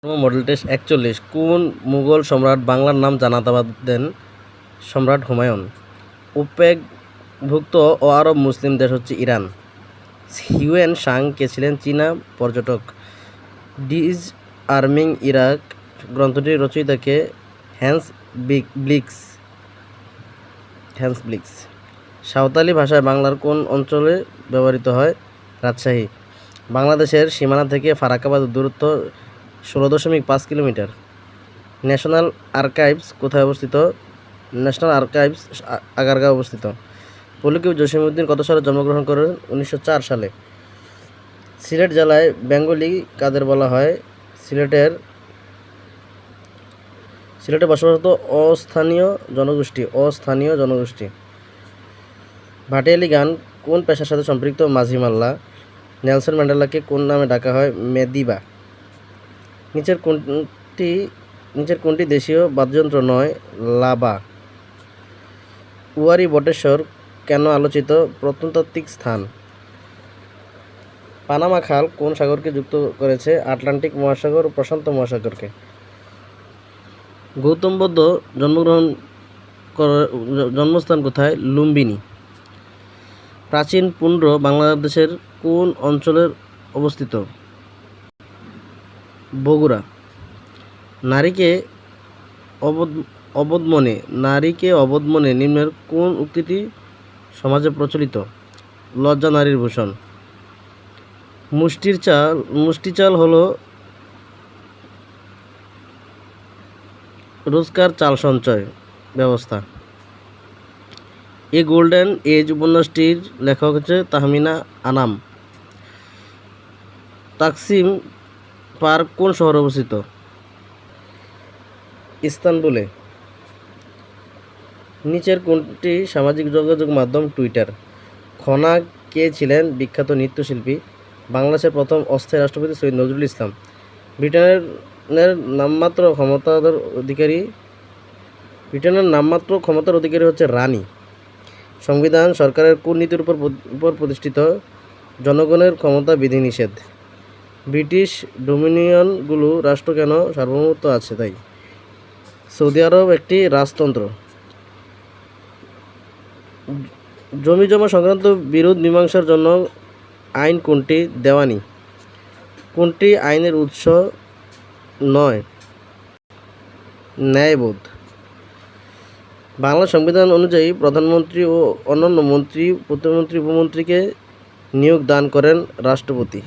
Model test ৪১। কোন মুঘল সম্রাট বাংলার নাম জানাতে দেন? সম্রাট হুমায়ুন। ওপেকভুক্ত ও আরব মুসলিম দেশ হচ্ছে ইরান। হিউয়েন সাং কে ছিলেন চীনা পর্যটক। ডিজ আর্মিং ইরাক গ্রন্থটির রচয়িতা কে? হ্যান্স ব্লিক্স। সাঁওতালি ভাষায় বাংলার কোন অঞ্চলে ব্যবহৃত হয়? রাজশাহী। বাংলাদেশের সীমানা থেকে ফারাক্কাবাদের দূরত্ব ১৬.৫ কিলোমিটার। ন্যাশনাল আর্কাইভস কোথায় অবস্থিত? ন্যাশনাল আর্কাইভস আগারগাঁও অবস্থিত। পল্লবী জসীমউদ্দীন কত সালে জন্মগ্রহণ করেন? ১৯০৪ সালে। সিলেট জেলায় বেঙ্গলি কাদের বলা হয়? সিলেটে বসবাসরত অস্থানীয় জনগোষ্ঠী। ভাটিয়ালি গান কোন পেশার সাথে সম্পৃক্ত? মাঝি মাল্লা। নেলসন ম্যান্ডেলাকে কোন নামে ডাকা হয়? মেদিবা। নিচের কোনটি দেশীয় বাদ্যযন্ত্র নয়? লাবা। উয়ারি বটেশ্বর কেন আলোচিত প্রত্নতাত্ত্বিক স্থান? পানামা খাল কোন সাগরকে যুক্ত করেছে? আটলান্টিক মহাসাগর ও প্রশান্ত মহাসাগরকে। গৌতম বুদ্ধ জন্মস্থান কোথায়? লুম্বিনী। প্রাচীন পুন্ড্র বাংলাদেশের কোন অঞ্চলে অবস্থিত? বগুড়া। নারীকে অবদমনে নিম্নের কোন উক্তিটি সমাজে প্রচলিত? লজ্জা নারীর ভূষণ। মুষ্টি চাল হলো রোজকার চাল সঞ্চয় ব্যবস্থা। এ গোল্ডেন এজ উপন্যাসটির লেখক হচ্ছে তাহমিনা আনাম। তাকসিম পার্ক কোন শহরে অবস্থিত? ইস্তানবুলে। নিচের কোনটি সামাজিক যোগাযোগ মাধ্যম? টুইটার। খনা কে ছিলেন বিখ্যাত নৃত্যশিল্পী? বাংলাদেশের প্রথম অস্থায়ী রাষ্ট্রপতি সৈয়দ নজরুল ইসলাম। ব্রিটেনের নামমাত্র ক্ষমতার অধিকারী হচ্ছে রানী। সংবিধান সরকারের কোন নীতির উপর প্রতিষ্ঠিত? জনগণের ক্ষমতা বিধিনিষেধ। ব্রিটিশ ডোমিনিয়নগুলো রাষ্ট্র কেন সার্বভৌমত্ব আছে তাই। সৌদি আরব একটি রাজতন্ত্র। জমিজমা সংক্রান্ত বিরোধ মীমাংসার জন্য আইন কোনটি? দেওয়ানি। কোনটি আইনের উৎস নয়? ন্যায়বোধ। বাংলা সংবিধান অনুযায়ী প্রধানমন্ত্রী ও অন্যান্য মন্ত্রী, প্রতিমন্ত্রী, উপমন্ত্রীকে নিয়োগ দান করেন রাষ্ট্রপতি।